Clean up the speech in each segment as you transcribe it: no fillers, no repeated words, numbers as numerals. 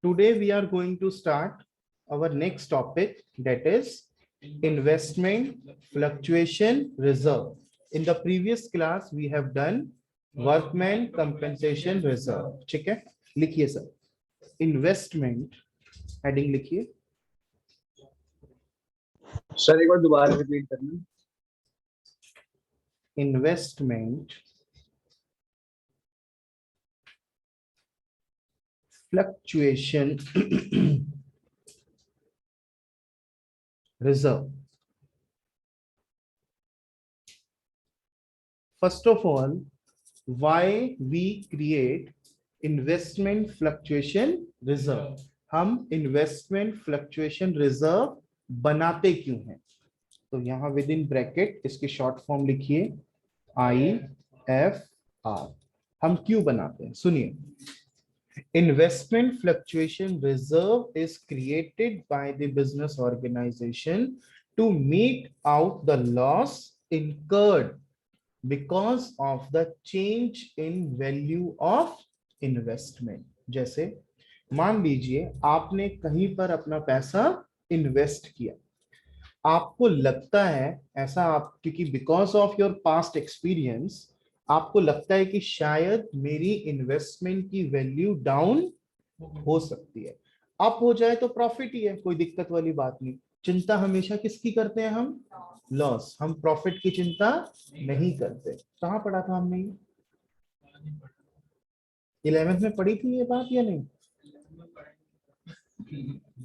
Today we are going to start our next topic, that is investment fluctuation reserve. In the previous class we have done workman compensation reserve. ठीक है, लिखिए sir, investment heading लिखिए sir. एक बार दोबारा repeat करना। Investment fluctuation reserve. First of all, why we create investment fluctuation reserve? हम investment fluctuation reserve बनाते क्यों हैं? तो यहां विद इन ब्रैकेट इसकी शॉर्ट फॉर्म लिखिए IFR। हम क्यों बनाते हैं सुनिए। Investment fluctuation reserve is created by the business organization to meet out the loss incurred because of the change in value of investment। जैसे मान लीजिए आपने कहीं पर अपना पैसा इन्वेस्ट किया, आपको लगता है ऐसा, आप क्योंकि because of your past experience आपको लगता है कि शायद मेरी इन्वेस्टमेंट की वैल्यू डाउन हो सकती है, अप हो जाए तो प्रॉफिट ही है, कोई दिक्कत वाली बात नहीं। चिंता हमेशा किसकी करते हैं हम? लॉस। हम प्रॉफिट की चिंता नहीं करते। कहाँ पढ़ा था हमने? 11th में पढ़ी थी ये बात या नहीं?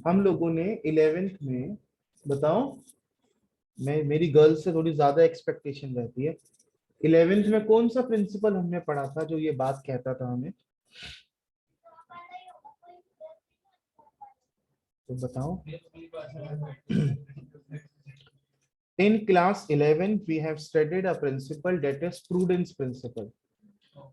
हम लोगों ने 11th में, बताओ, मेरी गर्ल से थोड़ी ज्यादा एक्सपेक्टेशन रहती है। 11th में कौन सा प्रिंसिपल हमने पढ़ा था जो ये बात कहता था हमें? तो बताओ। In class 11 we have studied a principle, that is prudence principle.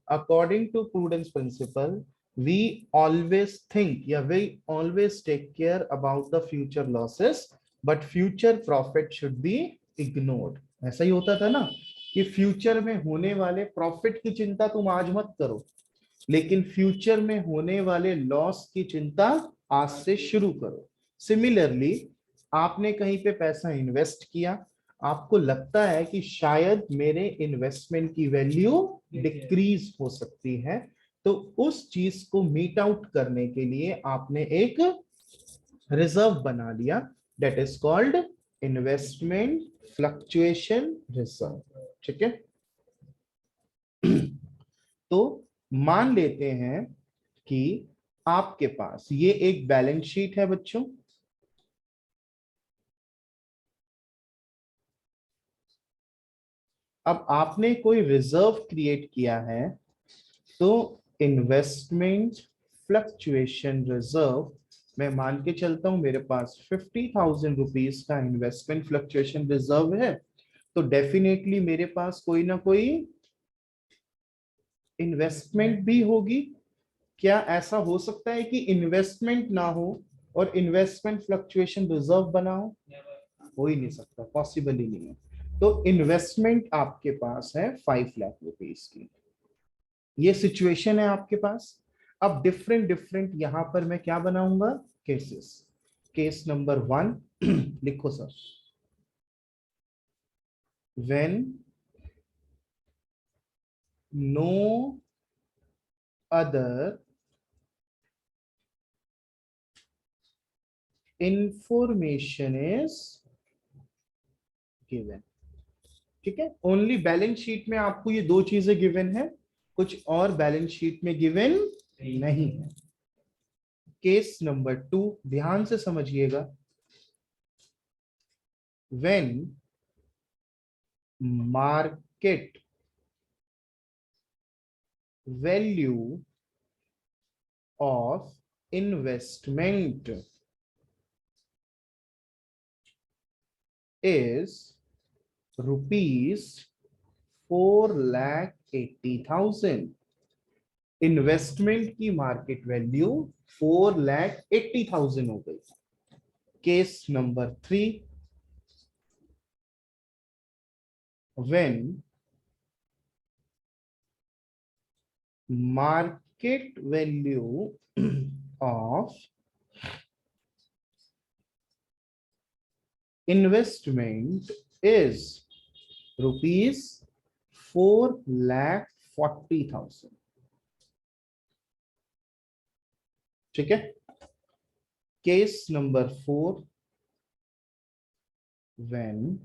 According to prudence principle, we always think, we always take care about the future losses, but future profit should be ignored. ऐसा ही होता था ना कि future में होने वाले profit की चिंता तुम आज मत करो, लेकिन फ्यूचर में होने वाले लॉस की चिंता आज से शुरू करो। सिमिलरली आपने कहीं पे पैसा इन्वेस्ट किया, आपको लगता है कि शायद मेरे इन्वेस्टमेंट की वैल्यू डिक्रीज हो सकती है, तो उस चीज को मीट आउट करने के लिए आपने एक रिजर्व बना लिया, that is called investment fluctuation reserve. ठीक है, तो मान लेते हैं कि आपके पास ये एक बैलेंस शीट है बच्चों, अब आपने कोई रिजर्व क्रिएट किया है, तो इन्वेस्टमेंट फ्लक्चुएशन रिजर्व मैं मान के चलता हूं मेरे पास 50,000 रुपीज का इन्वेस्टमेंट फ्लक्चुएशन रिजर्व है, तो डेफिनेटली मेरे पास कोई ना कोई इन्वेस्टमेंट भी होगी। क्या ऐसा हो सकता है कि इन्वेस्टमेंट ना हो और इन्वेस्टमेंट फ्लक्चुएशन रिजर्व बना हो ही नहीं सकता, पॉसिबल ही नहीं है। तो इन्वेस्टमेंट आपके पास है 5 लाख रुपीस की, ये सिचुएशन है आपके पास। अब डिफरेंट डिफरेंट यहां पर मैं क्या बनाऊंगा? केसेस। केस नंबर 1 लिखो sir. When no other information is given. ठीक है, ओनली बैलेंस शीट में आपको ये दो चीजें गिवन है, कुछ और बैलेंस शीट में गिवन नहीं है। केस नंबर 2 ध्यान से समझिएगा। When market value of investment is ₹4,80,000, investment की मार्केट वैल्यू 4,80,000 हो गई। Case number 3, when market value of investment is ₹4,40,000। ठीक है। Case number 4, when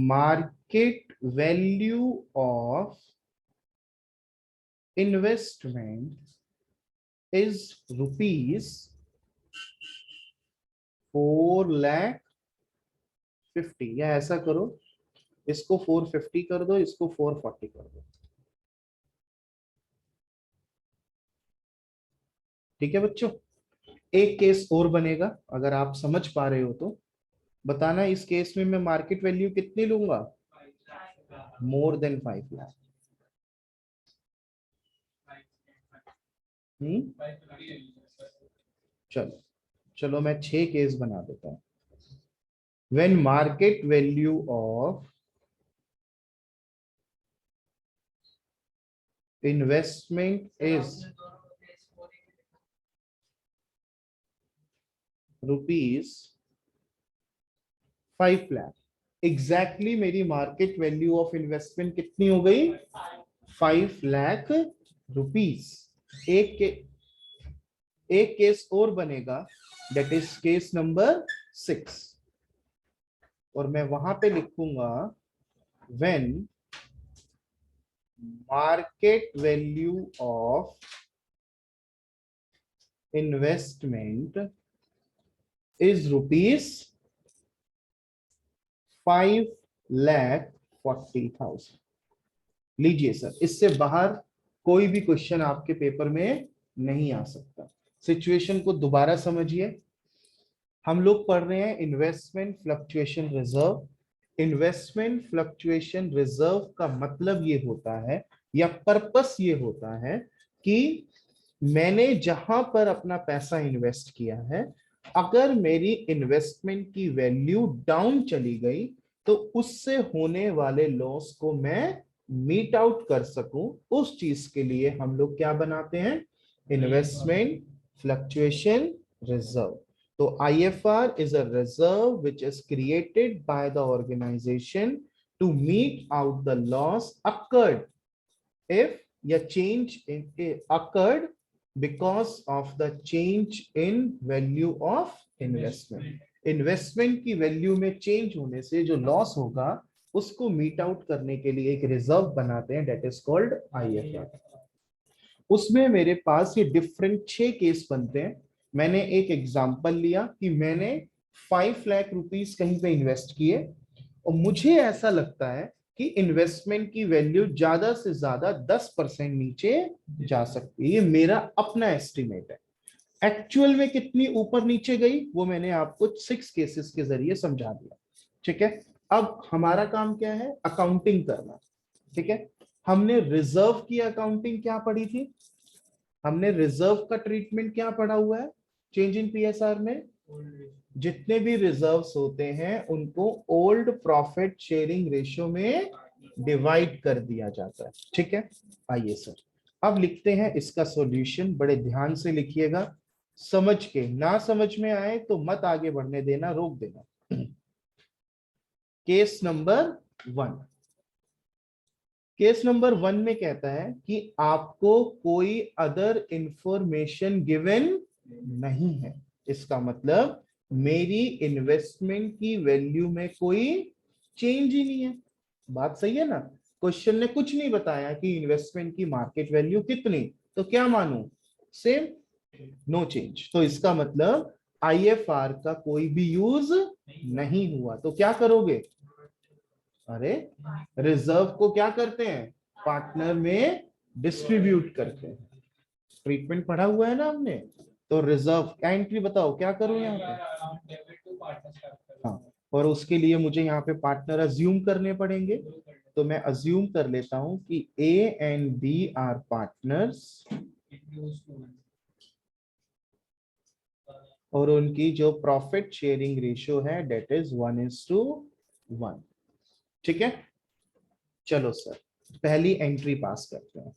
market value of investment is ₹4,50,000, या ऐसा करो, इसको 450 कर दो, इसको 440 कर दो। ठीक है बच्चों, एक केस और बनेगा, अगर आप समझ पा रहे हो तो बताना। इस केस में मैं मार्केट वैल्यू कितनी लूंगा? More than 5 lakh. चलो चलो मैं 6 केस बना देता हूं। When market value of investment is ₹5 lakh. Exactly मेरी मार्केट वैल्यू ऑफ इन्वेस्टमेंट कितनी हो गई? 5 लाख रुपीस। एक केस और बनेगा, दैट इज केस नंबर 6, और मैं वहां पे लिखूंगा when market value of investment is ₹5,40,000। लीजिए सर, इससे बाहर कोई भी क्वेश्चन आपके पेपर में नहीं आ सकता। सिचुएशन को दोबारा समझिए। हम लोग पढ़ रहे हैं investment fluctuation reserve. Investment fluctuation reserve का मतलब ये होता है, या पर्पस ये होता है कि मैंने जहां पर अपना पैसा इन्वेस्ट किया है, अगर मेरी इन्वेस्टमेंट की वैल्यू डाउन चली गई तो उससे होने वाले लॉस को मैं मीट आउट कर सकूं, उस चीज के लिए हम लोग क्या बनाते हैं? Investment fluctuation reserve. तो IFR is a reserve which is created by the organization to meet out the loss occurred if a change occurred because of the change in value of investment. Investment की value में change होने से जो loss होगा उसको meet out करने के लिए एक रिजर्व बनाते हैं, डेट इज कॉल्ड IFR। उसमें मेरे पास ये डिफरेंट 6 केस बनते हैं। मैंने एक एग्जांपल लिया कि मैंने 5 लाख रुपीस कहीं पे इन्वेस्ट किए और मुझे ऐसा लगता है कि इन्वेस्टमेंट की वैल्यू ज्यादा से ज्यादा 10% नीचे जा सकती है। ये मेरा अपना एस्टिमेट है। एक्चुअल में कितनी ऊपर नीचे गई वो मैंने आपको 6 केसेस के जरिए समझा दिया। ठीक है, अब हमारा काम क्या है? अकाउंटिंग करना। ठीक है, हमने रिजर्व की अकाउंटिंग क्या पढ़ी थी? हमने रिजर्व का ट्रीटमेंट क्या पढ़ा हुआ है चेंज इन PSR में? जितने भी रिजर्व्स होते हैं उनको ओल्ड प्रॉफिट शेयरिंग रेशियो में डिवाइड कर दिया जाता है। ठीक है, आइए सर अब लिखते हैं इसका सॉल्यूशन। बड़े ध्यान से लिखिएगा, समझ के, ना समझ में आए तो मत आगे बढ़ने देना, रोक देना। Case number 1। केस नंबर 1 में कहता है कि आपको कोई अदर इंफॉर्मेशन गिवन नहीं है। इसका मतलब मेरी इन्वेस्टमेंट की वैल्यू में कोई चेंज ही नहीं है। बात सही है ना? क्वेश्चन ने कुछ नहीं बताया कि इन्वेस्टमेंट की मार्केट वैल्यू कितनी, तो क्या मानूं? Same, no change. तो इसका मतलब IFR का कोई भी यूज नहीं हुआ। तो क्या करोगे? अरे रिजर्व को क्या करते हैं? पार्टनर में डिस्ट्रीब्यूट करते हैं। ट्रीटमेंट पढ़ा हुआ है ना हमने। तो रिजर्व क्या एंट्री बताओ, क्या करूं यहाँ पे? हाँ, और उसके लिए मुझे यहाँ पे पार्टनर अज्यूम करने पड़ेंगे। तो मैं अज्यूम कर लेता हूं कि A and B are partners, और उनकी जो प्रॉफिट शेयरिंग रेशियो है डेट इज 1:1। ठीक है, चलो सर पहली एंट्री पास करते हैं।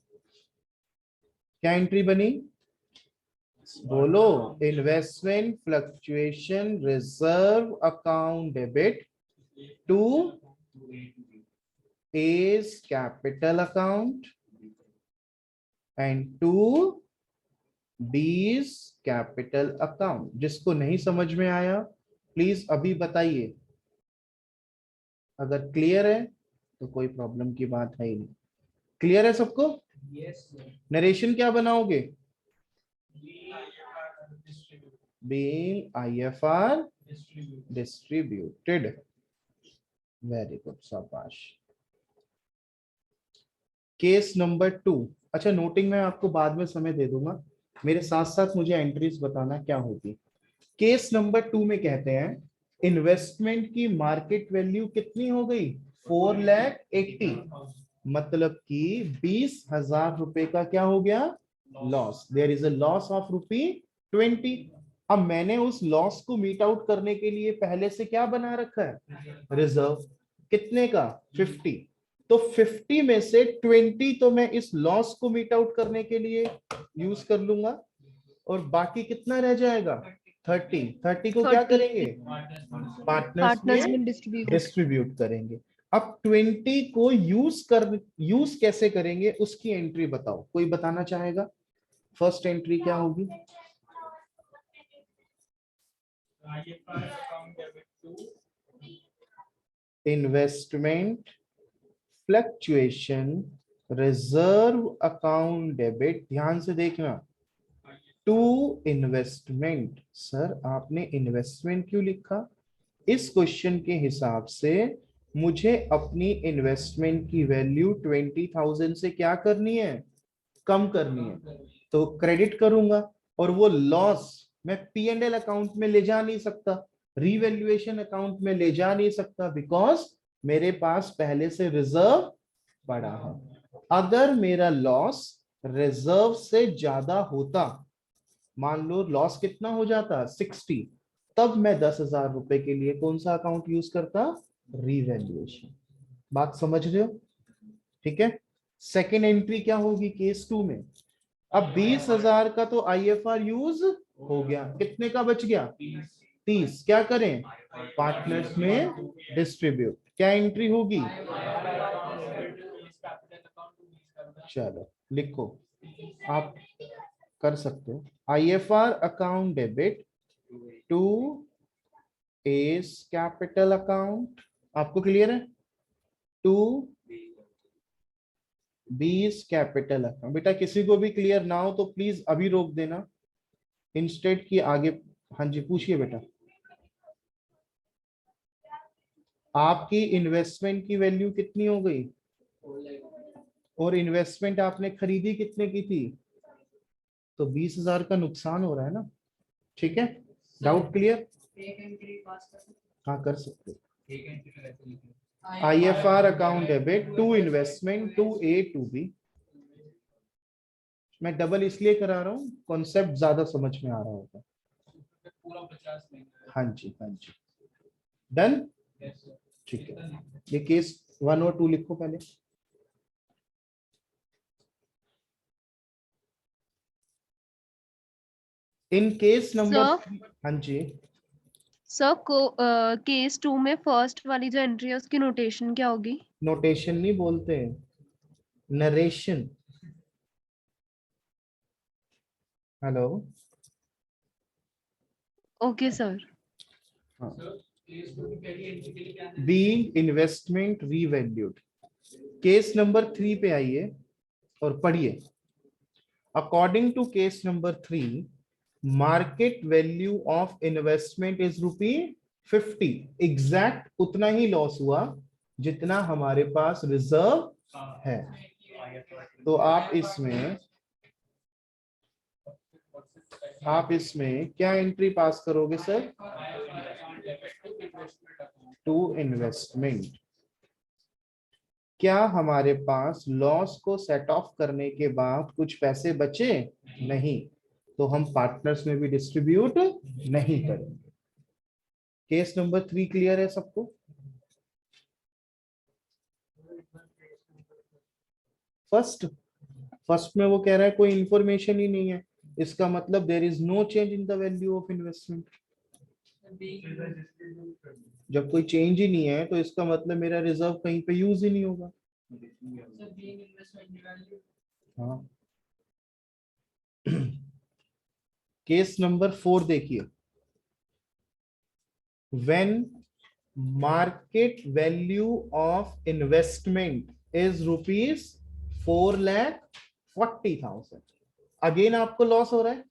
क्या एंट्री बनी? बोलो। Investment fluctuation reserve account debit to A's capital account and to B's capital account. जिसको नहीं समझ में आया प्लीज अभी बताइए, अगर क्लियर है तो कोई प्रॉब्लम की बात है ही नहीं। क्लियर है सबको? नरेशन क्या बनाओगे? being IFR distributed। Very good, शाबाश। Case number 2। अच्छा, नोटिंग मैं आपको बाद में समय दे दूंगा, मेरे साथ साथ मुझे एंट्रीज बताना क्या होगी। केस नंबर 2 में कहते हैं इन्वेस्टमेंट की मार्केट वैल्यू कितनी हो गई? 4,80,000। मतलब कि 20,000 रुपए का क्या हो गया? Loss. There is a loss of ₹20। अब मैंने उस लॉस को मीट आउट करने के लिए पहले से क्या बना रखा है? रिजर्व। कितने का? 50। तो 50 में से 20 तो मैं इस लॉस को मीट आउट करने के लिए यूज कर लूंगा, और बाकी कितना रह जाएगा? 30। 30 को क्या 30 करेंगे? पार्टनर्स पार्टनर्स में में डिस्ट्रीब्यूट। डिस्ट्रीब्यूट करेंगे। अब 20 को यूज कैसे करेंगे उसकी एंट्री बताओ, कोई बताना चाहेगा? फर्स्ट एंट्री क्या होगी? Investment fluctuation reserve account debit. ध्यान से देखना, टू इन्वेस्टमेंट। सर आपने इन्वेस्टमेंट क्यों लिखा? इस क्वेश्चन के हिसाब से मुझे अपनी इन्वेस्टमेंट की वैल्यू 20,000 से क्या करनी है? कम करनी है। तो क्रेडिट करूंगा, और वो लॉस मैं P&L अकाउंट में ले जा नहीं सकता, रीवैल्यूएशन अकाउंट में ले जा नहीं सकता, बिकॉज मेरे पास पहले से रिजर्व पड़ा है। अगर मेरा लॉस रिजर्व से ज्यादा होता, मान लो लॉस कितना हो जाता? 60, तब मैं 10,000 रुपए के लिए कौन सा अकाउंट यूज करता? रीवैल्यूएशन। बात समझ रहे हो? ठीक है। सेकेंड एंट्री क्या होगी केस 2 में? अब 20,000 का तो IFR यूज हो गया, कितने का बच गया? 30। क्या करें? पार्टनर्स में डिस्ट्रीब्यूट। क्या एंट्री होगी? चलो लिखो, आप कर सकते हो। IFR account debit to A's capital account. आपको क्लियर है? To B's capital account. बेटा किसी को भी क्लियर ना हो तो प्लीज अभी रोक देना, इंस्टेड की आगे। हाँ जी, पूछिए बेटा। आपकी इन्वेस्टमेंट की वैल्यू कितनी हो गई? और इन्वेस्टमेंट आपने खरीदी कितने की थी? तो 20,000 का नुकसान हो रहा है ना। ठीक है, डाउट क्लियर? हाँ कर सकते। IFR account debit to investment to A to B। मैं डबल इसलिए करा रहा हूँ, कॉन्सेप्ट ज्यादा समझ में आ रहा होगा। हाँ जी, हाँ जी, डन। ठीक है, ये केस 1 और 2 लिखो पहले। इन केस नंबर, हाँ जी, सर को केस 2 में फर्स्ट वाली जो एंट्री है उसकी नोटेशन क्या होगी? नोटेशन नहीं बोलते हैं, narration. Hello, okay sir. Being investment revalued. Case number 3 पे आइए और पढ़िए। According to case number 3, market value of investment is ₹50। Exact उतना ही लॉस हुआ जितना हमारे पास रिजर्व है। तो आप इसमें क्या एंट्री पास करोगे सर? To investment. क्या हमारे पास लॉस को सेट ऑफ करने के बाद कुछ पैसे बचे? नहीं, तो हम पार्टनर्स में भी डिस्ट्रीब्यूट नहीं करेंगे। केस नंबर 3 क्लियर है सबको? फर्स्ट फर्स्ट में वो कह रहा है कोई इंफॉर्मेशन ही नहीं है, इसका मतलब there is no change in the value of investment. जब कोई चेंज ही नहीं है तो इसका मतलब मेरा रिजर्व कहीं पे यूज ही नहीं होगा। हाँ। केस नंबर 4 देखिए, when market value of investment is ₹4,40,000। Again आपको लॉस हो रहा है,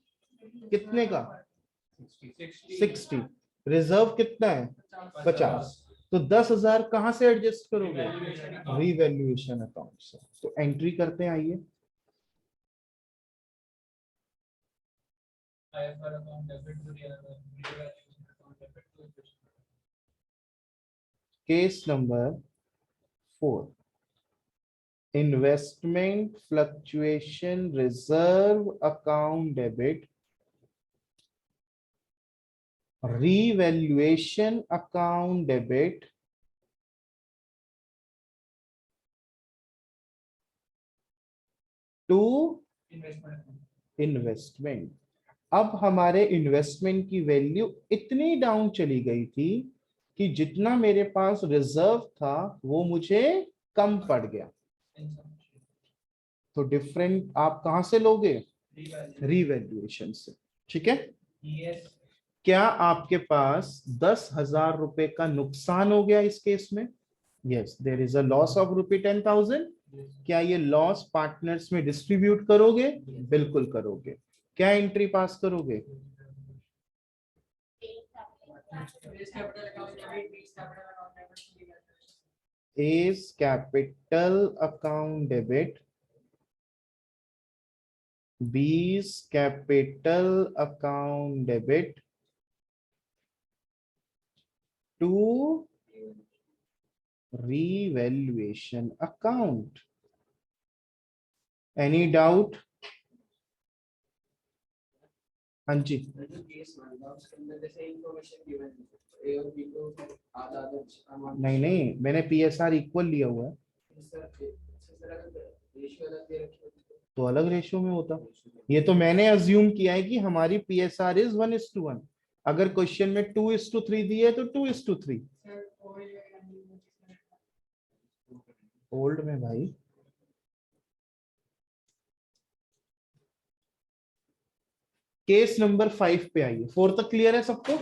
कितने का? 60। रिजर्व कितना है? 50। तो 10,000 कहां से एडजस्ट करोगे? रीवैल्यूएशन अकाउंट से। तो एंट्री करते हैं, आइए। Case number 4, investment fluctuation reserve account debit, revaluation account debit to investment. अब हमारे इन्वेस्टमेंट की वैल्यू इतनी डाउन चली गई थी कि जितना मेरे पास रिजर्व था वो मुझे कम पड़ गया। तो डिफरेंट आप कहां से लोगे? रीवैल्यूएशन से। ठीक है। क्या आपके पास 10,000 रुपए का नुकसान हो गया इस केस में? Yes, there is a loss of ₹10,000। क्या ये लॉस पार्टनर्स में डिस्ट्रीब्यूट करोगे? बिल्कुल करोगे। क्या एंट्री पास करोगे? A's capital account debit, B's capital account debit to revaluation account. Any doubt? हाँ जी। नहीं नहीं, मैंने PSR इक्वल लिया हुआ है, तो अलग रेशियो में होता। ये तो मैंने अज्यूम किया है कि हमारी PSR इज 1:1। अगर क्वेश्चन में 2:3 दिए तो 2:3। ओल्ड में भाई। केस नंबर 5 पे आइए। 4 तक क्लियर है सबको?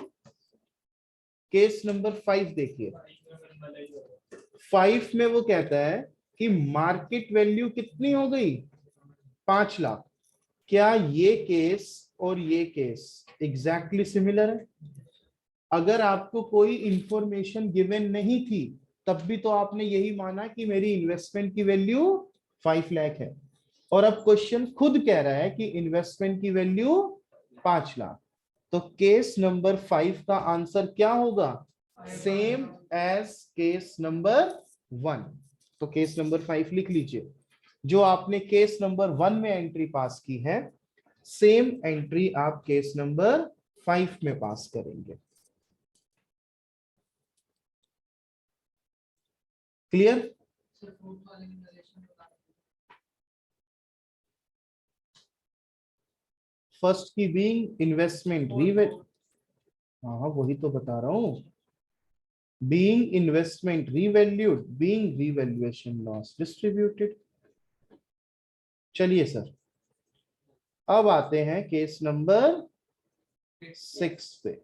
केस नंबर 5 देखिए। 5 में वो कहता है कि मार्केट वैल्यू कितनी हो गई? 5 लाख। क्या ये केस और ये केस एग्जैक्टली सिमिलर है? अगर आपको कोई इंफॉर्मेशन गिवन नहीं थी तब भी तो आपने यही माना कि मेरी इन्वेस्टमेंट की वैल्यू 5 लाख है, और अब क्वेश्चन खुद कह रहा है कि इन्वेस्टमेंट की वैल्यू 5 लाख। तो केस नंबर 5 का आंसर क्या होगा? Same as case number 1। तो केस नंबर 5 लिख लीजिए। जो आपने केस नंबर 1 में एंट्री पास की है, सेम एंट्री आप केस नंबर 5 में पास करेंगे। क्लियर? फर्स्ट की बीइंग इन्वेस्टमेंट हाँ वही तो बता रहा हूं। Being investment revalued, being revaluation loss distributed. चलिए सर, अब आते हैं केस नंबर 6 पे।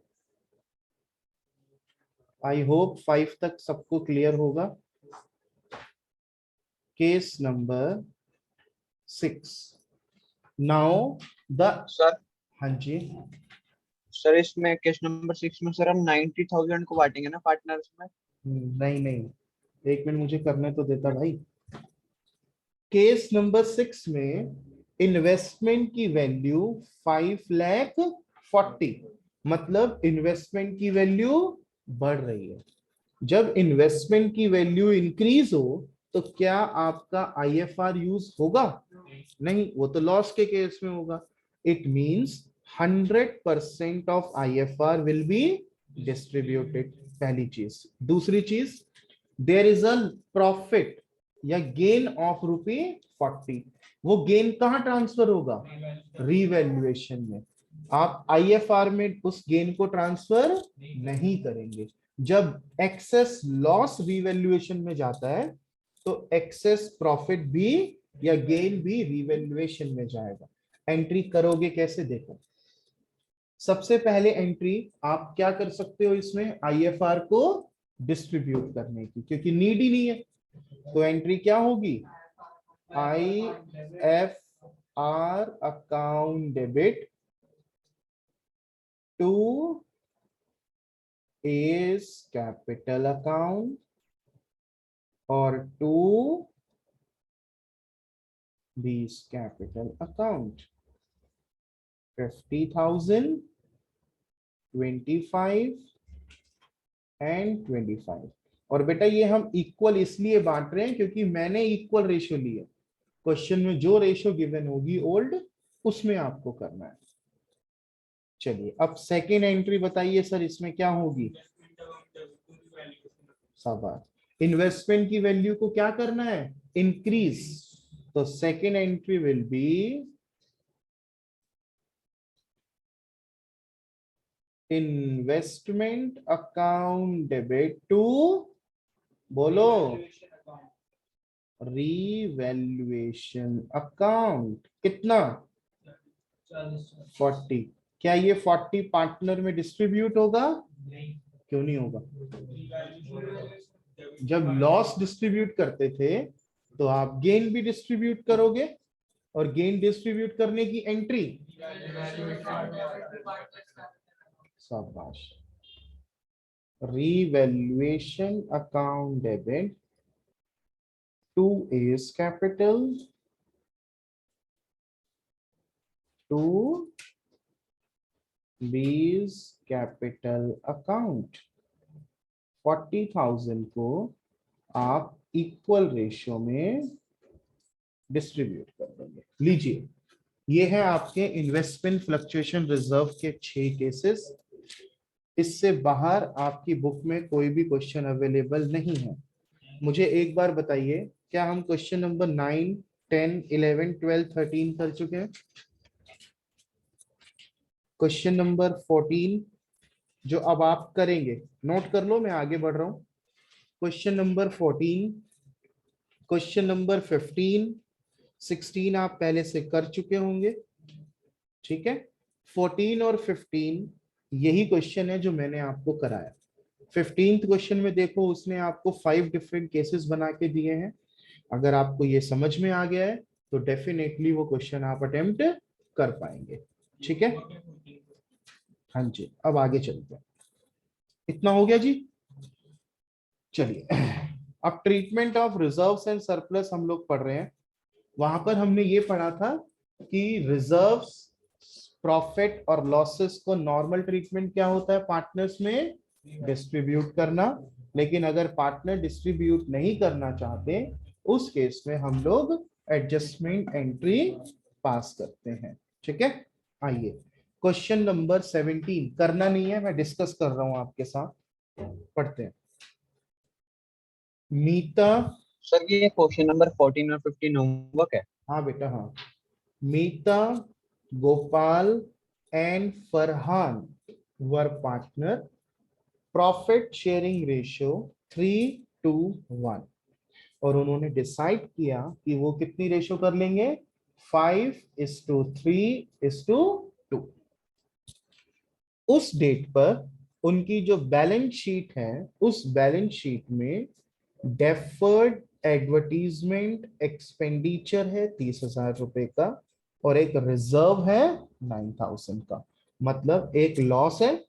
आई होप 5 तक सबको क्लियर होगा। Case number 6 now the. Sir हाँ जी। सर इसमें केस नंबर 6 में सर हम 90,000 को बांटेंगे ना पार्टनर्स में? नहीं नहीं, एक मिनट मुझे करने तो देता भाई। केस नंबर 6 में इन्वेस्टमेंट की वैल्यू 5,40,000, मतलब इन्वेस्टमेंट की वैल्यू बढ़ रही है। जब इन्वेस्टमेंट की वैल्यू इंक्रीज हो तो क्या आपका IFR यूज होगा? नहीं, वो तो लॉस के केस में होगा। It means 100% of IFR will be distributed. पहली चीज। दूसरी चीज, देयर इज अ प्रॉफिट या गेन ऑफ ₹40। वो गेन कहाँ ट्रांसफर होगा? रीवैल्यूएशन में। आप आईएफआर में उस गेन को ट्रांसफर नहीं करेंगे। जब एक्सेस लॉस रीवैल्यूएशन में जाता है तो एक्सेस प्रॉफिट भी या गेन भी रीवैल्यूएशन में जाएगा। एंट्री करोगे कैसे, देखो। सबसे पहले एंट्री आप क्या कर सकते हो इसमें, आईएफआर को डिस्ट्रीब्यूट करने की, क्योंकि नीड ही नहीं है। तो एंट्री क्या होगी, IFR account debit to A's capital account और to B's capital account. 50,000, 25 and 25। और बेटा ये हम इक्वल इसलिए बांट रहे हैं क्योंकि मैंने इक्वल रेशियो लिया। क्वेश्चन में जो रेशियो गिवन होगी ओल्ड, उसमें आपको करना है। चलिए अब सेकेंड एंट्री बताइए सर, इसमें क्या होगी? शाबाश। इन्वेस्टमेंट की वैल्यू को क्या करना है, इंक्रीज। तो second entry will be investment account debit to, बोलो, रीवैल्यूएशन अकाउंट। कितना? 40। क्या ये 40 पार्टनर में डिस्ट्रीब्यूट होगा? क्यों नहीं होगा? जब लॉस डिस्ट्रीब्यूट करते थे तो आप गेन भी डिस्ट्रीब्यूट करोगे, और गेन डिस्ट्रीब्यूट करने की एंट्री, शाबाश, revaluation account debit to A's capital to B's capital account. 40,000 को आप इक्वल रेशियो में डिस्ट्रीब्यूट कर देंगे। लीजिए, ये है आपके इन्वेस्टमेंट फ्लक्चुएशन रिजर्व के 6 केसेस। इससे बाहर आपकी बुक में कोई भी क्वेश्चन अवेलेबल नहीं है। मुझे एक बार बताइए, क्या हम क्वेश्चन नंबर 9, 10, 11, 12, 13 कर चुके हैं? क्वेश्चन नंबर 14 जो अब आप करेंगे, नोट कर लो, मैं आगे बढ़ रहा हूं। क्वेश्चन नंबर 14, क्वेश्चन नंबर 15, 16 आप पहले से कर चुके होंगे, ठीक है। 14 और 15 यही क्वेश्चन है जो मैंने आपको कराया। 15th क्वेश्चन में देखो, उसने आपको 5 डिफरेंट केसेस बना के दिए हैं। अगर आपको ये समझ में आ गया है तो डेफिनेटली वो क्वेश्चन आप अटेम्प्ट कर पाएंगे, ठीक है। हाँ जी, अब आगे चलते हैं। इतना हो गया जी। चलिए अब treatment of reserves and surplus हम लोग पढ़ रहे हैं। वहां पर हमने ये पढ़ा था कि रिजर्व्स, प्रॉफिट और लॉसेस को नॉर्मल ट्रीटमेंट क्या होता है, पार्टनर्स में डिस्ट्रीब्यूट करना। लेकिन अगर पार्टनर डिस्ट्रीब्यूट नहीं करना चाहते, उस केस में हम लोग एडजस्टमेंट एंट्री पास करते हैं, ठीक है। आइए क्वेश्चन नंबर 17, करना नहीं है, मैं डिस्कस कर रहा हूं आपके साथ, पढ़ते हैं। मीता, सर ये क्वेश्चन नंबर 14 और 15 होमवर्क है। हाँ बेटा हाँ, Meeta, Gopal and Farhan were partner, profit sharing ratio 3:1। और उन्होंने डिसाइड किया कि वो कितनी रेशियो कर लेंगे, 5:3:2। उस डेट पर उनकी जो बैलेंस शीट है, उस बैलेंस शीट में डेफर्ड एडवर्टीजमेंट एक्सपेंडिचर है 30,000 रुपए का, और एक रिजर्व है 9,000 का। मतलब एक लॉस है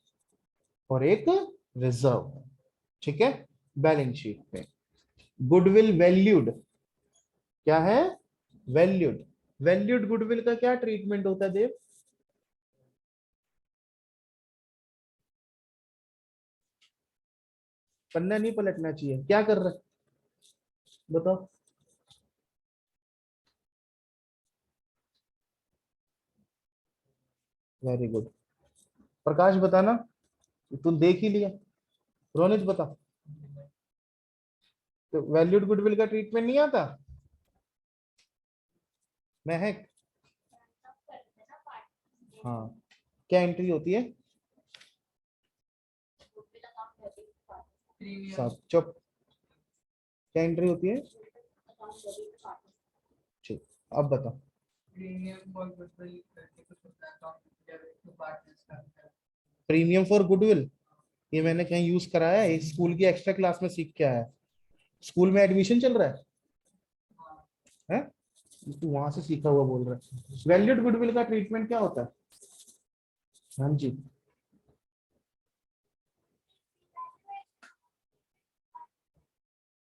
और एक रिजर्व है, ठीक है, बैलेंस शीट में। गुडविल वैल्यूड, क्या है, वैल्यूड। वैल्यूड गुडविल का क्या ट्रीटमेंट होता है देव? पन्ना नहीं पलटना चाहिए, क्या कर रहे, बताओ। Very good. प्रकाश बताना, तुम देख ही लिया। रोनित बता। तो वैल्यूड गुडविल का ट्रीटमेंट नहीं आता महक? हाँ, क्या एंट्री होती है? सब चुप, क्या एंट्री होती है? ठीक, अब बताओ। प्रीमियम फॉर गुडविल, ये मैंने कहीं यूज कराया है? स्कूल की एक्स्ट्रा क्लास में सीख के आया है? स्कूल में एडमिशन चल रहा है? तू वहां से सीखा हुआ बोल रहा है। वैल्यूड गुडविल का ट्रीटमेंट क्या होता है? हाँ जी,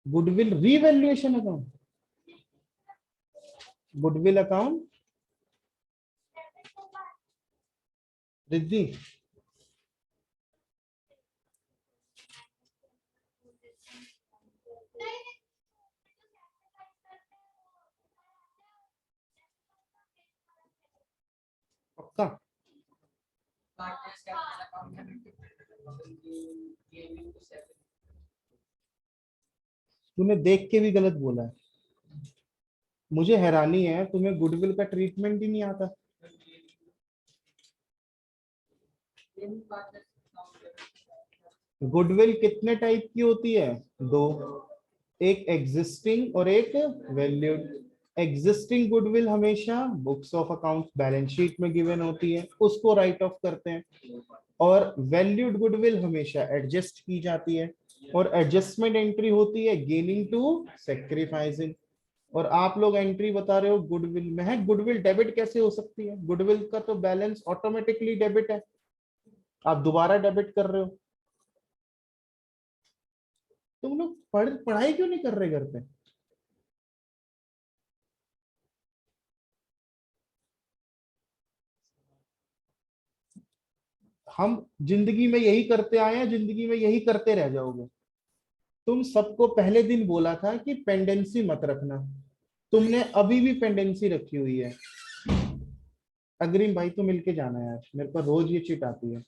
goodwill revaluation account, goodwill account. Riddhi, पक्का? तूने देख के भी गलत बोला है। मुझे हैरानी है, तुम्हें गुडविल का ट्रीटमेंट ही नहीं आता। गुडविल कितने टाइप की होती है? दो, एक एग्जिस्टिंग और एक वैल्यूड। एग्जिस्टिंग गुडविल हमेशा books of accounts balance sheet में गिवन होती है, उसको राइट ऑफ करते हैं। और वैल्यूड गुडविल हमेशा एडजस्ट की जाती है, और एडजस्टमेंट एंट्री होती है गेनिंग टू सेक्रीफाइसिंग। और आप लोग एंट्री बता रहे हो गुडविल में है। गुडविल डेबिट कैसे हो सकती है? गुडविल का तो बैलेंस ऑटोमेटिकली डेबिट है, आप दोबारा डेबिट कर रहे हो। तुम लोग पढ़ाई क्यों नहीं कर रहे घर पे? हम जिंदगी में यही करते आए हैं, जिंदगी में यही करते रह जाओगे। तुम सबको पहले दिन बोला था कि पेंडेंसी मत रखना, तुमने अभी भी पेंडेंसी रखी हुई है। अग्रिम भाई तो मिलके जाना है यार, मेरे पास रोज ये चिट आती है।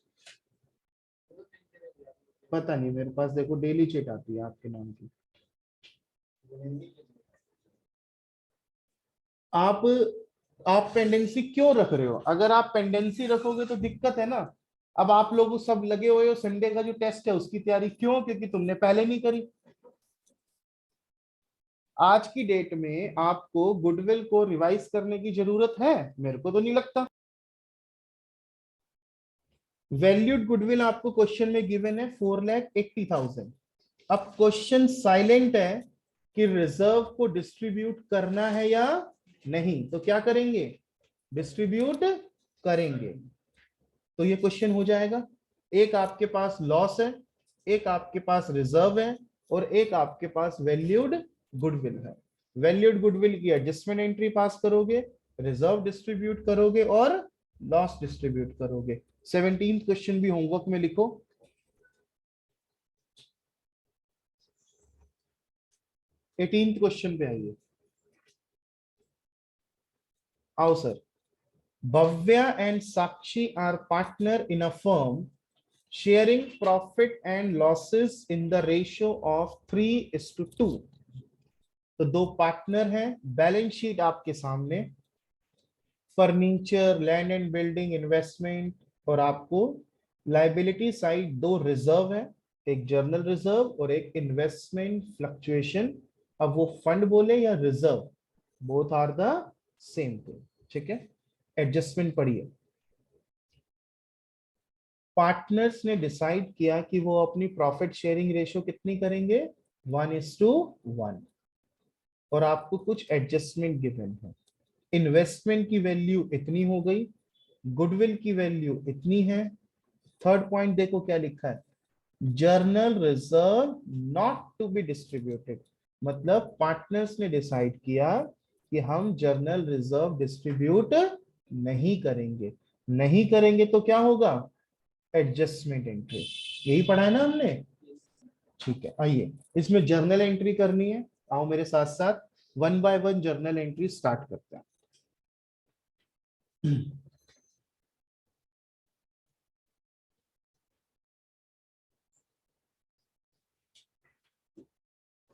पता नहीं, मेरे पास देखो डेली चिट आती है आपके नाम की। आप आप पेंडेंसी क्यों रख रहे हो? अगर आप पेंडेंसी रखोगे तो दिक्कत है ना। अब आप लोग सब लगे हुए हो संडे का जो टेस्ट है उसकी तैयारी, क्यों? क्योंकि तुमने पहले नहीं करी। आज की डेट में आपको गुडविल को रिवाइज करने की जरूरत है? मेरे को तो नहीं लगता। वैल्यूड गुडविल आपको क्वेश्चन में गिवन है 4,80,000। अब क्वेश्चन साइलेंट है कि रिजर्व को डिस्ट्रीब्यूट करना है या नहीं, तो क्या करेंगे? डिस्ट्रीब्यूट करेंगे। तो ये क्वेश्चन हो जाएगा। एक आपके पास लॉस है, एक आपके पास रिजर्व है, और एक आपके पास वैल्यूड गुडविल है। वैल्यूड गुडविल की एडजस्टमेंट एंट्री पास करोगे, रिजर्व डिस्ट्रीब्यूट करोगे, और लॉस डिस्ट्रीब्यूट करोगे। 17th क्वेश्चन भी होमवर्क में लिखो। 18th क्वेश्चन पे आइए। आओ sir. Bhavya and Sakshi are partner in a firm sharing profit and losses in the ratio of 3:2। तो दो पार्टनर हैं, बैलेंस शीट आपके सामने, furniture, land and building, investment, और आपको लाइबिलिटी साइड दो रिजर्व है, एक जर्नल रिजर्व और एक इन्वेस्टमेंट फ्लक्चुएशन। अब वो फंड बोले या reserve, both are the same thing. ठीक है, एडजस्टमेंट पढ़िए। पार्टनर्स ने डिसाइड किया कि वो अपनी प्रॉफिट शेयरिंग रेशियो कितनी करेंगे? 1:1। और आपको कुछ एडजस्टमेंट गिवन है। इन्वेस्टमेंट की वैल्यू इतनी हो गई, गुडविल की वैल्यू इतनी है। थर्ड पॉइंट देखो क्या लिखा है, general reserve not to be distributed. मतलब पार्टनर्स ने डिसाइड किया कि हम जर्नल रिजर्व डिस्ट्रीब्यूट नहीं करेंगे। नहीं करेंगे तो क्या होगा? Adjustment entry. यही पढ़ा है ना हमने? ठीक है, आइए इसमें जर्नल एंट्री करनी है। आओ मेरे साथ साथ, one by one journal entry start करते हैं।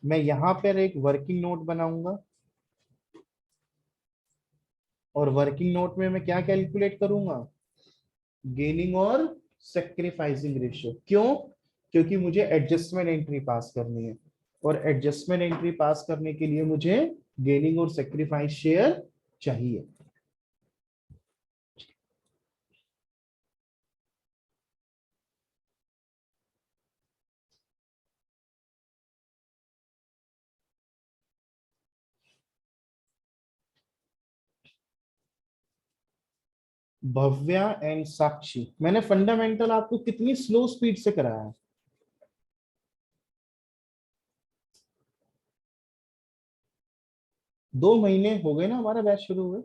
मैं यहाँ पर एक वर्किंग नोट बनाऊंगा और वर्किंग नोट में मैं क्या कैलकुलेट करूंगा, गेनिंग और सेक्रीफाइसिंग रेशियो। क्यों? क्योंकि मुझे एडजस्टमेंट एंट्री पास करनी है और एडजस्टमेंट एंट्री पास करने के लिए मुझे गेनिंग और सेक्रीफाइस शेयर चाहिए। भव्या एंड साक्षी, मैंने फंडामेंटल आपको कितनी स्लो स्पीड से कराया है? 2 महीने हो गए ना हमारा बैच शुरू हुए,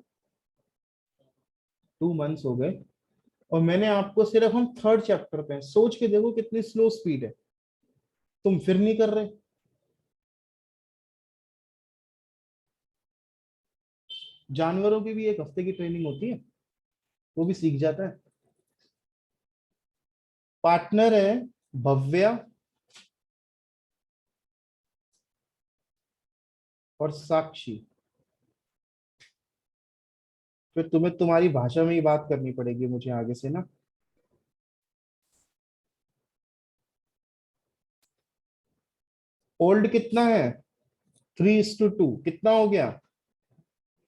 2 मंथ्स हो गए, और मैंने आपको सिर्फ हम थर्ड चैप्टर पे हैं। सोच के देखो कितनी स्लो स्पीड है, तुम फिर नहीं कर रहे। जानवरों की भी 1 हफ्ते की ट्रेनिंग होती है, वो भी सीख जाता है। पार्टनर है भव्या और साक्षी। फिर तुम्हें तुम्हारी भाषा में ही बात करनी पड़ेगी मुझे आगे से ना। ओल्ड कितना है? 3:2, कितना हो गया?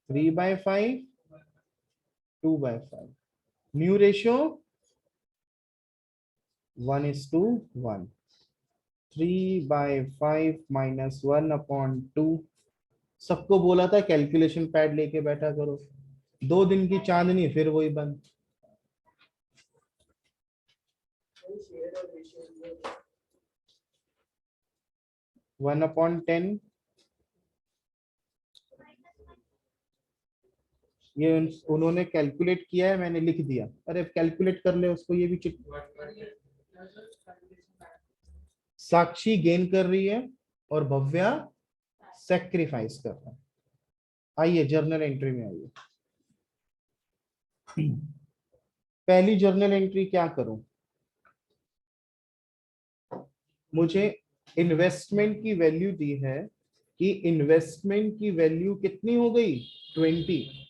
3/5, 2/5। New ratio 1:1। 3/5 -1/2। सबको बोला था कैलकुलेशन पैड लेके बैठा करो, 2 दिन की चांदनी फिर वही बंद। वन अपॉन 10, ये उन्होंने कैलकुलेट किया है, मैंने लिख दिया। अरे कैलकुलेट कर ले उसको, ये भी साक्षी गेन कर रही है और भव्या सेक्रीफाइस कर रहा है। आइए जर्नल एंट्री में आइए। पहली जर्नल एंट्री क्या करूं? मुझे इन्वेस्टमेंट की वैल्यू दी है कि इन्वेस्टमेंट की वैल्यू कितनी हो गई, 20।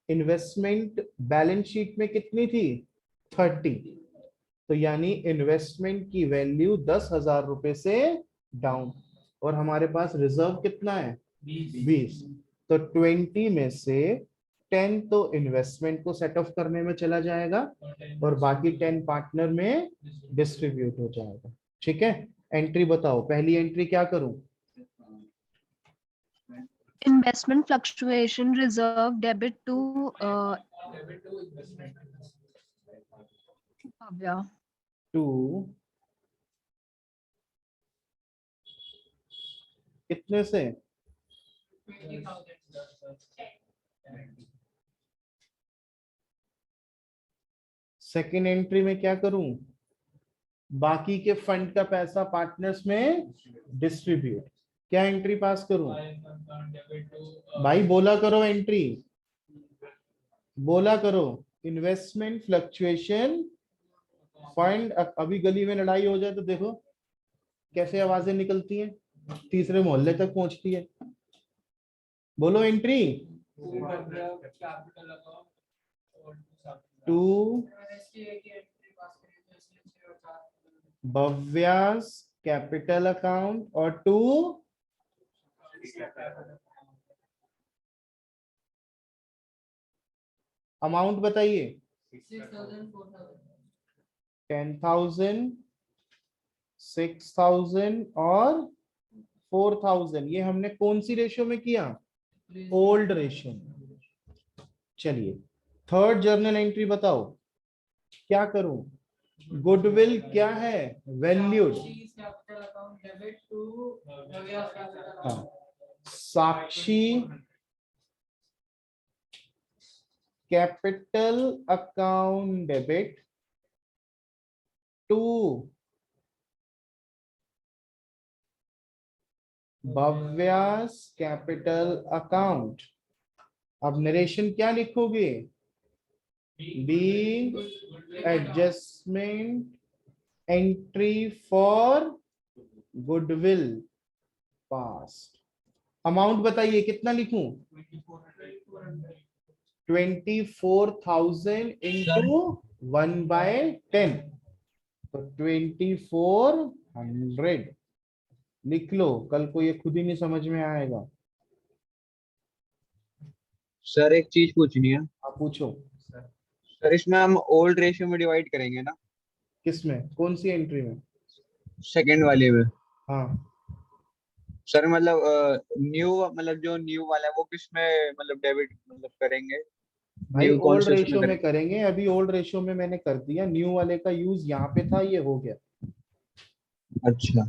इन्वेस्टमेंट बैलेंस शीट में कितनी थी, 30। तो यानी इन्वेस्टमेंट की वैल्यू 10,000 रुपए से डाउन, और हमारे पास रिजर्व कितना है, 20। तो 20 में से 10 तो इन्वेस्टमेंट को सेट ऑफ करने में चला जाएगा और बाकी 10 पार्टनर में डिस्ट्रीब्यूट हो जाएगा। ठीक है, एंट्री बताओ, पहली एंट्री क्या करूं? Investment fluctuation reserve debit to Bhavya. To कितने से? सेकेंड एंट्री में क्या करूं, बाकी के फंड का पैसा पार्टनर्स में डिस्ट्रीब्यूट। क्या एंट्री पास करूं भाई, बोला करो एंट्री, बोला करो। Investment fluctuation fund. अभी गली में लड़ाई हो जाए तो देखो कैसे आवाजें निकलती हैं, तीसरे मोहल्ले तक पहुंचती है। बोलो entry. To Bhavya's capital account और टू अमाउंट बताइए। 10,000, 6,000 और 4,000। ये हमने कौन सी रेशियो में किया, ओल्ड रेशियो। चलिए थर्ड जर्नल एंट्री बताओ, क्या करूं? गुडविल क्या है, वैल्यूड। हाँ, Sakshi capital account debit to Bhavya's capital account. अब नरेशन क्या लिखोगे, be adjustment entry for goodwill. Passed. Amount बताइए कितना लिखूं? 24,000 इंटू 1/10, तो 2400 लिख लो, कल को ये खुद ही नहीं समझ में आएगा। सर एक चीज पूछनी है। आप पूछो। सर इसमें हम ओल्ड रेशियो में डिवाइड करेंगे ना? किसमें, कौन सी एंट्री में? सेकंड वाले में। हाँ सर मतलब न्यू, मतलब जो न्यू वाला है वो किस में मतलब डेबिट मतलब करेंगे? भाई, न्यू कौन ओल्ड से उसमें रेशियो में करेंगे? करेंगे, अभी ओल्ड रेशियो में मैंने कर दिया, न्यू वाले का यूज यहाँ पे था, ये हो गया। अच्छा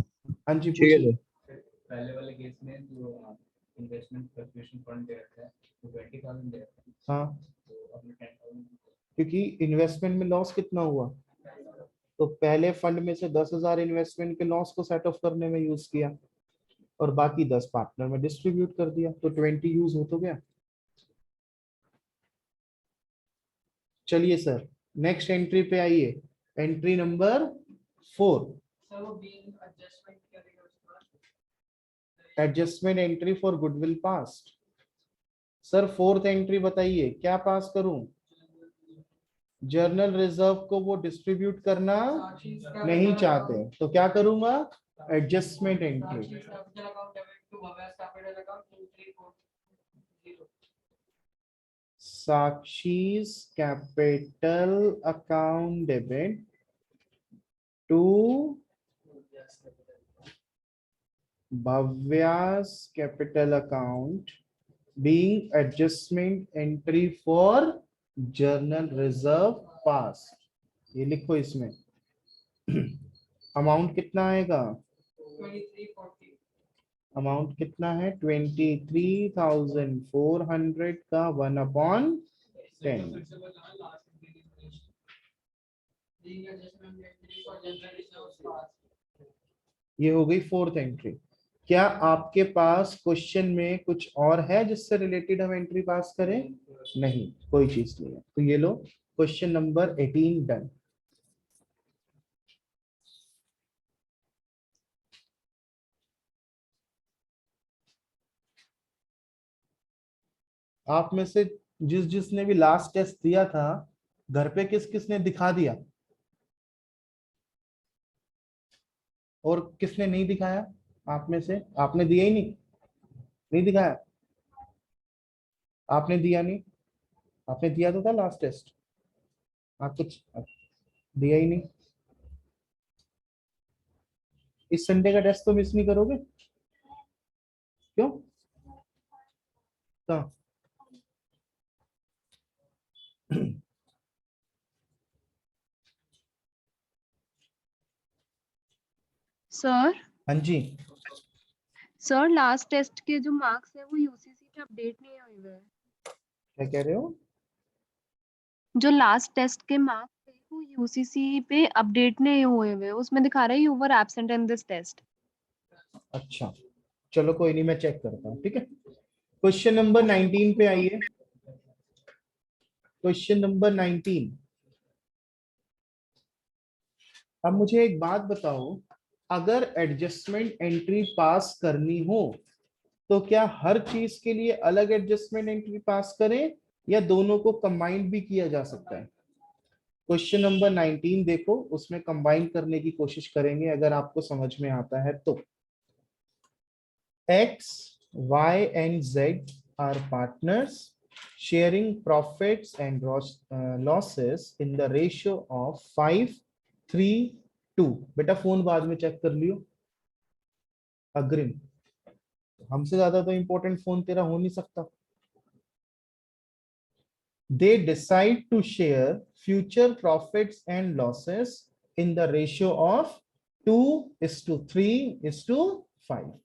हाँ जी ठीक है पूछिए। सर। पहले वाले केस में जो इन्वेस्टमेंट फ्लक्चुएशन फंड दे रखा है तो 20,000 दे रखा है, हाँ, तो अपने 10,000 क्योंकि इन्वेस्टमेंट में लॉस कितना हुआ, तो पहले फंड में से 10,000 इन्वेस्टमेंट के लॉस को सेट ऑफ करने में यूज किया, और बाकी 10 पार्टनर में डिस्ट्रीब्यूट कर दिया, तो 20 यूज हो तो गया। चलिए सर, नेक्स्ट एंट्री पे आइए, एंट्री नंबर 4, सर वो बीइंग एडजस्टमेंट करेगा उसके बाद। Adjustment entry for goodwill past. Sir fourth entry बताइए, क्या पास करूं? जर्नल रिजर्व को वो डिस्ट्रीब्यूट करना नहीं चाहते, तो क्या करूंगा? Adjustment entry. Sakshi's capital account debit to Bhavya's capital account being adjustment entry for journal reserve past। ये लिखो इसमें। अमाउंट कितना आएगा? 2340। अमाउंट कितना है? 23,400 का 1/10। ये हो गई फोर्थ एंट्री। क्या आपके पास क्वेश्चन में कुछ और है जिससे रिलेटेड हम एंट्री पास करें? नहीं, कोई चीज नहीं है, तो ये लो, क्वेश्चन नंबर 18 डन। आप में से जिसने भी लास्ट टेस्ट दिया था, घर पे किस किसने दिखा दिया और किसने नहीं दिखाया? आप में से आपने दिया ही नहीं, नहीं दिखाया? आपने दिया नहीं? आपने दिया तो था लास्ट टेस्ट, आप कुछ दिया ही नहीं। इस संडे का टेस्ट तो मिस नहीं करोगे? क्यों? कहाँ? सर हाँ जी, सर लास्ट टेस्ट के जो मार्क्स है वो यूसीसी पे अपडेट नहीं हुए हैं। क्या कह रहे हो? जो लास्ट टेस्ट के मार्क्स थे वो यूसीसी पे अपडेट नहीं हुए हुए, उसमें दिखा रहा है you were absent in this test. अच्छा, चलो कोई नहीं, मैं चेक करता हूँ, ठीक है। क्वेश्चन नंबर 19 पे आइए। Question number 19। अब मुझे एक बात बताओ, अगर एडजस्टमेंट एंट्री पास करनी हो तो क्या हर चीज के लिए अलग एडजस्टमेंट एंट्री पास करें, या दोनों को कंबाइंड भी किया जा सकता है? क्वेश्चन नंबर 19 देखो, उसमें कंबाइन करने की कोशिश करेंगे अगर आपको समझ में आता है तो। X, Y and Z are partners sharing profits and losses in the ratio of 5:3:2। बेटा फोन बाद में चेक कर लियो, अग्रिम। हमसे ज्यादा तो इंपॉर्टेंट फोन तेरा हो नहीं सकता। They decide to share future profits and losses in the ratio of 2:3:5.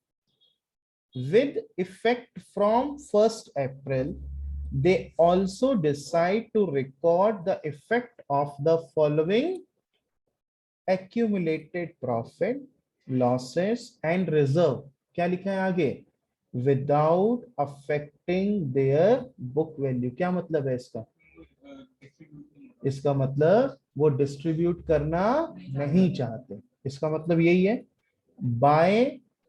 With effect from 1st April, they also decide to record the effect of the following accumulated profit, losses and reserve। क्या लिखा है आगे? Without affecting their book value। क्या मतलब है इसका? इसका मतलब वो डिस्ट्रीब्यूट करना नहीं चाहते, इसका मतलब यही है। By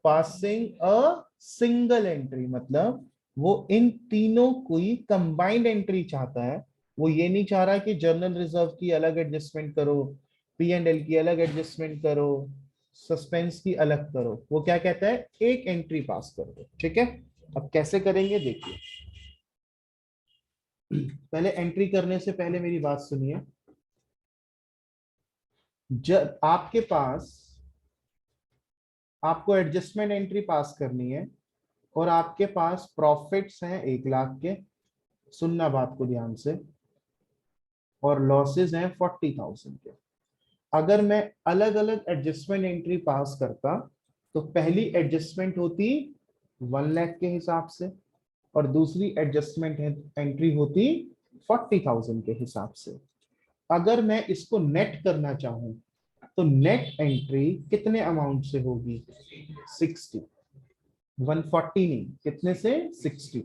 passing a single entry, मतलब वो इन तीनों कोई कंबाइंड एंट्री चाहता है। वो ये नहीं चाह रहा कि जर्नल रिजर्व की अलग एडजस्टमेंट करो, P&L की अलग एडजस्टमेंट करो, सस्पेंस की अलग करो। वो क्या कहता है, एक एंट्री पास कर दो। ठीक है, अब कैसे करेंगे देखिए। पहले एंट्री करने से पहले मेरी बात सुनिए। जब आपके पास, आपको एडजस्टमेंट एंट्री पास करनी है और आपके पास प्रॉफिट्स हैं 1 लाख के, सुनना बात को ध्यान से, और लॉसेस हैं 40,000 के। अगर मैं अलग अलग एडजस्टमेंट एंट्री पास करता तो पहली एडजस्टमेंट होती 1 लाख के हिसाब से और दूसरी एडजस्टमेंट एंट्री होती 40,000 के हिसाब से। अगर मैं इसको नेट करना चाहूं तो नेट एंट्री कितने अमाउंट से होगी, 60, 140 नहीं, कितने से, 60।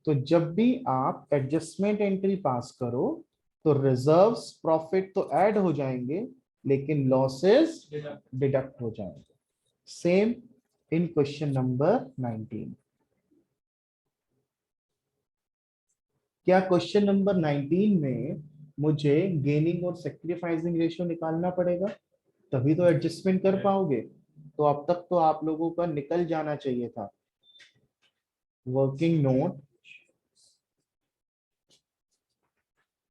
तो जब भी आप एडजस्टमेंट एंट्री पास करो तो रिजर्व्स प्रॉफिट तो ऐड हो जाएंगे लेकिन लॉसेस डिडक्ट हो जाएंगे। Same in question number 19। क्या क्वेश्चन नंबर 19 में मुझे गेनिंग और सेक्रीफाइसिंग रेशियो निकालना पड़ेगा, तभी तो एडजस्टमेंट कर पाओगे। तो अब तक तो आप लोगों का निकल जाना चाहिए था। Working note,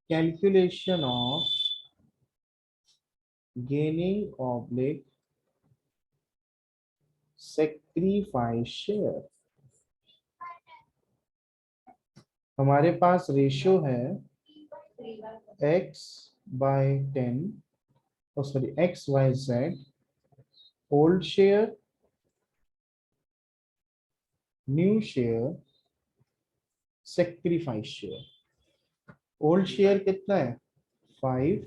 calculation of gaining oblique sacrifice share. हमारे पास रेशियो है x/10, sorry XYZ, old share, new share, sacrifice share. Old share कितना है, 5,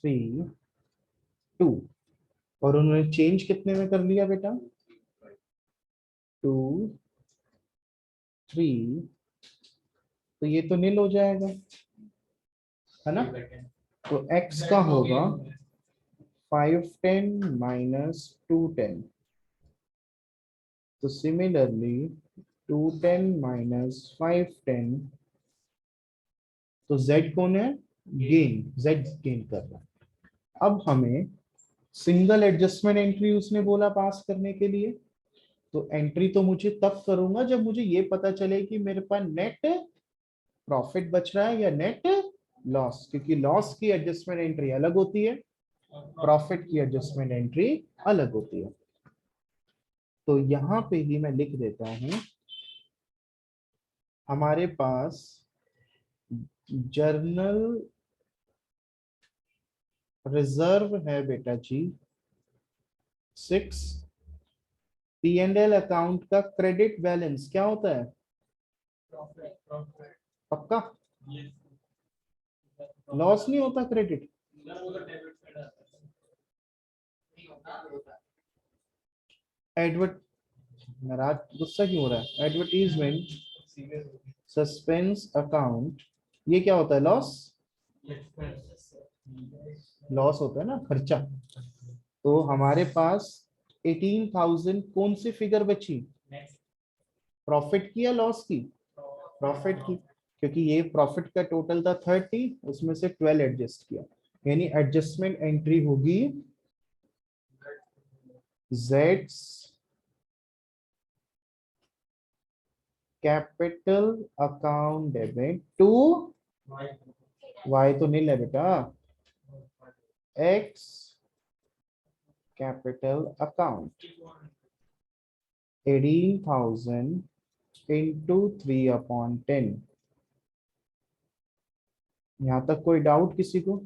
3, 2, और उन्होंने चेंज कितने में कर लिया बेटा, 2, 3, तो ये तो नील हो जाएगा, है ना। तो x का होगा 510 माइनस 210। तो सिमिलरली 210 माइनस 510, तो z कौन है, गेन, z गेन कर रहा है। अब हमें सिंगल एडजस्टमेंट एंट्री उसने बोला पास करने के लिए, तो एंट्री तो मुझे तब करूंगा जब मुझे ये पता चले कि मेरे पास नेट प्रॉफिट बच रहा है या नेट लॉस, क्योंकि लॉस की एडजस्टमेंट एंट्री अलग होती है, प्रॉफिट की एडजस्टमेंट एंट्री अलग होती है। तो यहां पे ही मैं लिख देता हूं, हमारे पास जर्नल रिजर्व है बेटा जी 6। P&L अकाउंट का क्रेडिट बैलेंस क्या होता है, पक्का लॉस नहीं होता, क्रेडिट। एडवर्ट, नाराज गुस्सा क्यों हो रहा है, एडवर्टीजमेंट सस्पेंस अकाउंट, ये क्या होता है, लॉस, लॉस होता है ना, खर्चा। तो हमारे पास 18,000 कौन सी फिगर बची, प्रॉफिट की या लॉस की, प्रॉफिट की, क्योंकि ये प्रॉफिट का टोटल था 30, उसमें से 12 एडजस्ट किया, यानी एडजस्टमेंट एंट्री होगी Z's capital account debit to Y, तो नील है बेटा, X कैपिटल अकाउंट 18,000 इंटू 3/10। यहां तक कोई डाउट किसी को,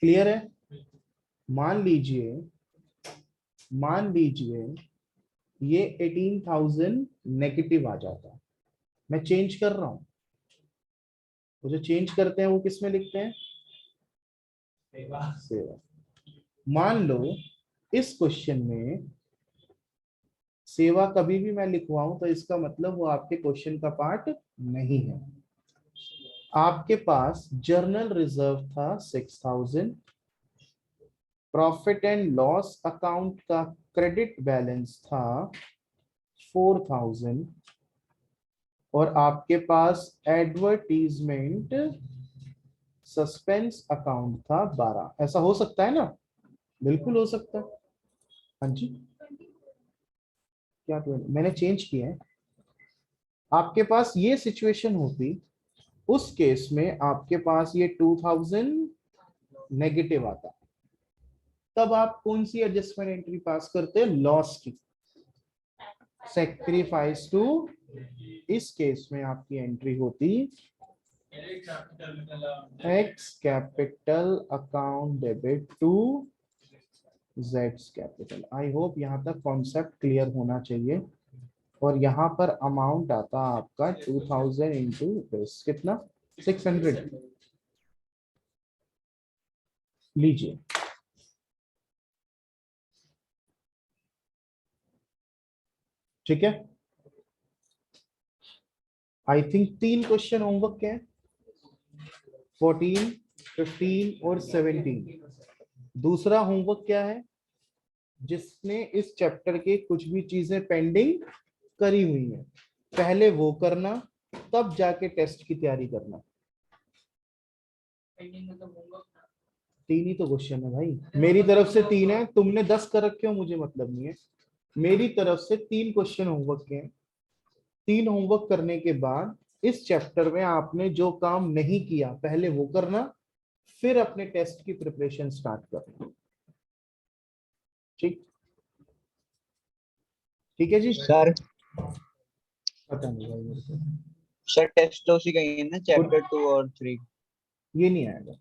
क्लियर है। मान लीजिए ये 18,000 नेगेटिव आ जाता है, मैं चेंज कर रहा हूं, वो जो चेंज करते हैं वो किस में लिखते हैं, सेवा। मान लो इस क्वेश्चन में सेवा कभी भी मैं लिखवाऊं तो इसका मतलब वो आपके क्वेश्चन का पार्ट नहीं है। आपके पास जर्नल रिजर्व था 6,000, प्रॉफिट एंड लॉस अकाउंट का क्रेडिट बैलेंस था 4000 और आपके पास एडवर्टीजमेंट सस्पेंस अकाउंट था 12। ऐसा हो सकता है ना? बिल्कुल हो सकता है। हाँ जी, क्या 12? मैंने चेंज किया है। आपके पास ये सिचुएशन होती, उस केस में आपके पास ये 2000 नेगेटिव आता, तब आप कौन सी एडजस्टमेंट एंट्री पास करते हैं? लॉस की, सेक्रीफाइस टू। इस केस में आपकी एंट्री होती X capital account debit to जेड्स कैपिटल। आई होप यहाँ तक कॉन्सेप्ट क्लियर होना चाहिए। और यहाँ पर अमाउंट आता आपका 2000 इंटू दिस, कितना? 600। लीजिए, ठीक है। आई थिंक 3 क्वेश्चन होमवर्क के हैं, 14, 15 और 17। दूसरा होमवर्क क्या है? जिसने इस चैप्टर के कुछ भी चीजें पेंडिंग करी हुई हैं, पहले वो करना, तब जाके टेस्ट की तैयारी करना। 3 ही तो क्वेश्चन है भाई, मेरी तरफ से 3 है, तुमने 10 कर रखे हो मुझे मतलब नहीं है। मेरी तरफ से 3 क्वेश्चन होमवर्क के हैं। 3 होमवर्क करने के बाद इस चैप्टर में आपने जो काम नहीं किया पहले वो करना, फिर अपने टेस्ट की प्रिपरेशन स्टार्ट करना। ठीक, ठीक है जी। सर पता नहीं भाई मेरे को, सर टेस्ट तो उसी का ही है ना, चैप्टर 2 और 3। ये नहीं आएगा।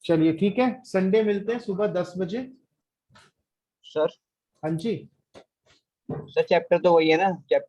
चलिए ठीक है, संडे मिलते हैं सुबह 10 बजे। सर हाँ जी। सर चैप्टर तो वही है ना, चैप्टर